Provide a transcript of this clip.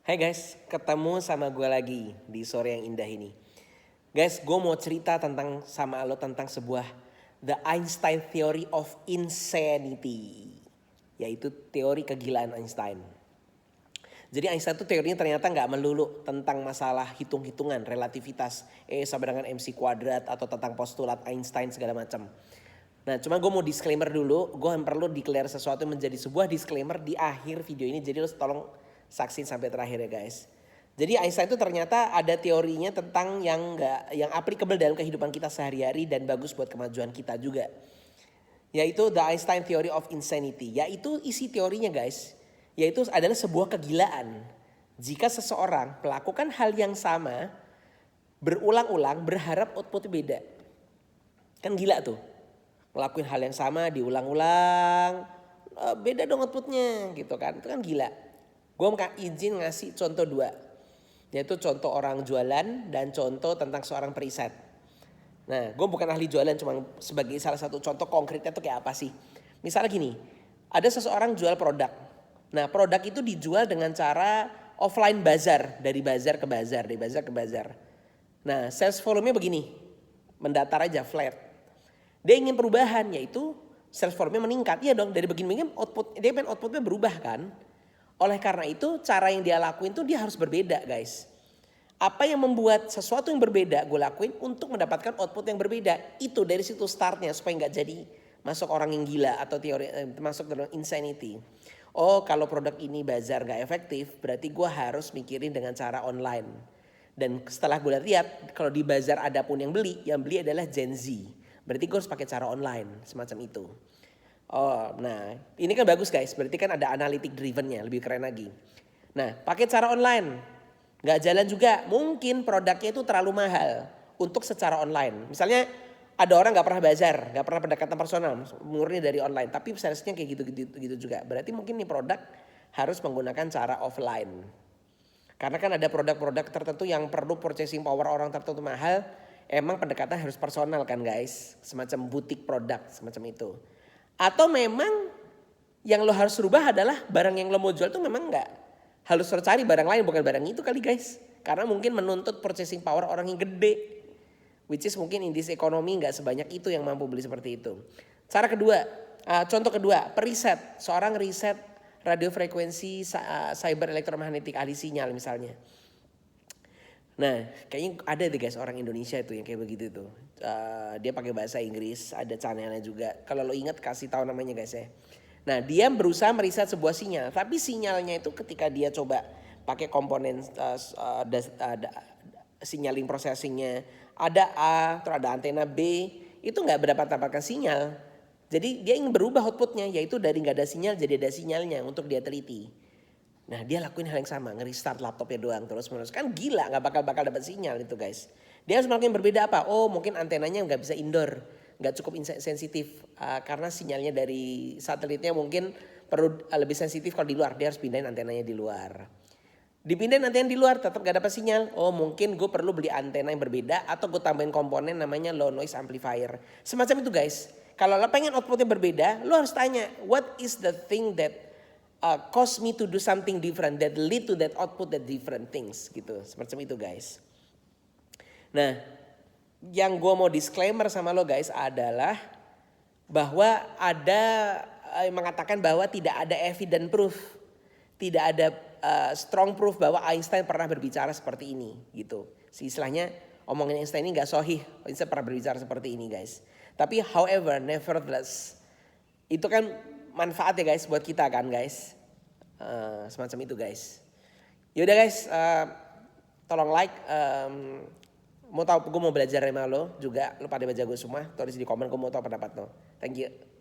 Hai guys, ketemu sama gue lagi di sore yang indah ini. Guys, gue mau cerita sama lo tentang sebuah The Einstein Theory of Insanity. Yaitu teori kegilaan Einstein. Jadi Einstein itu teorinya ternyata nggak melulu tentang masalah hitung-hitungan, relativitas, sama dengan MC kuadrat atau tentang postulat Einstein segala macam. Nah, cuma gue mau disclaimer dulu, gue perlu declare sesuatu menjadi sebuah disclaimer di akhir video ini. Jadi lo tolong saksin sampai terakhir ya guys. Jadi Einstein itu ternyata ada teorinya tentang yang applicable dalam kehidupan kita sehari-hari dan bagus buat kemajuan kita juga. Yaitu The Einstein Theory of Insanity. Yaitu isi teorinya guys, yaitu adalah sebuah kegilaan. Jika seseorang melakukan hal yang sama berulang-ulang berharap outputnya beda. Kan gila tuh. Ngelakuin hal yang sama diulang-ulang, beda dong outputnya gitu kan. Itu kan gila. Gue izin ngasih contoh dua. Yaitu contoh orang jualan dan contoh tentang seorang periset. Nah, gue bukan ahli jualan, cuma sebagai salah satu contoh konkretnya tuh kayak apa sih. Misalnya gini, ada seseorang jual produk. Nah, produk itu dijual dengan cara offline bazar. Dari bazar ke bazar, dari bazar ke bazar. Nah, sales volume-nya begini, mendatar aja, flat. Dia ingin perubahan, yaitu sales volume meningkat. Iya dong, dari begini-begini dia pengen outputnya berubah kan. Oleh karena itu cara yang dia lakuin tuh dia harus berbeda guys. Apa yang membuat sesuatu yang berbeda gue lakuin untuk mendapatkan output yang berbeda. Itu dari situ startnya supaya gak jadi masuk orang yang gila atau teori masuk dalam insanity. Oh kalau produk ini bazar gak efektif berarti gue harus mikirin dengan cara online. Dan setelah gue lihat kalau di bazar ada pun yang beli adalah Gen Z. Berarti gue harus pakai cara online semacam itu. Oh, nah ini kan bagus guys. Berarti kan ada analytic drivennya, lebih keren lagi. Nah, pakai cara online, nggak jalan juga. Mungkin produknya itu terlalu mahal untuk secara online. Misalnya ada orang nggak pernah bazar, nggak pernah pendekatan personal, murni dari online. Tapi salesnya kayak gitu juga. Berarti mungkin nih produk harus menggunakan cara offline. Karena kan ada produk-produk tertentu yang perlu purchasing power orang tertentu mahal. Emang pendekatan harus personal kan guys. Semacam butik produk, semacam itu. Atau memang yang lo harus rubah adalah barang yang lo mau jual tuh memang nggak. Harus cari barang lain bukan barang itu kali guys. Karena mungkin menuntut purchasing power orang yang gede. Which is mungkin in this economy nggak sebanyak itu yang mampu beli seperti itu. Cara kedua, contoh kedua, periset. Seorang riset radiofrekuensi cyber elektromagnetik ahli sinyal misalnya. Nah kayaknya ada deh guys orang Indonesia itu yang kayak begitu tuh. Dia pakai bahasa Inggris, ada channelnya juga. Kalau lo ingat kasih tahu namanya guys ya. Nah dia berusaha meriset sebuah sinyal. Tapi sinyalnya itu ketika dia coba pakai komponen signaling processingnya. Ada A, terus ada antena B. Itu gak mendapatkan sinyal. Jadi dia ingin berubah outputnya. Yaitu dari gak ada sinyal jadi ada sinyalnya untuk dia teliti. Nah dia lakuin hal yang sama, nge-restart laptopnya doang terus menerus. Kan gila gak bakal dapat sinyal itu guys. Dia harus melakukan yang berbeda apa? Oh mungkin antenanya gak bisa indoor, gak cukup sensitif. Karena sinyalnya dari satelitnya mungkin perlu lebih sensitif kalau di luar. Dia harus pindahin antenanya di luar. Dipindahin antena di luar tetap gak dapat sinyal. Oh mungkin gue perlu beli antena yang berbeda atau gue tambahin komponen namanya low noise amplifier. Semacam itu guys. Kalau lo pengen outputnya berbeda, lo harus tanya what is the thing that cause me to do something different that lead to that output that different things gitu. Semacam itu guys. Nah yang gue mau disclaimer sama lo guys adalah bahwa ada yang mengatakan bahwa tidak ada evidence proof. Tidak ada strong proof bahwa Einstein pernah berbicara seperti ini gitu. Istilahnya omongan Einstein ini gak sahih. Einstein pernah berbicara seperti ini guys. Tapi however nevertheless itu kan manfaat ya guys buat kita kan guys. Semacam itu guys. Yaudah guys, tolong like. Mau tahu gue mau belajar sama lo juga. Lo pada baca gue semua. Tulis di komen gue mau tahu pendapat lo. Thank you.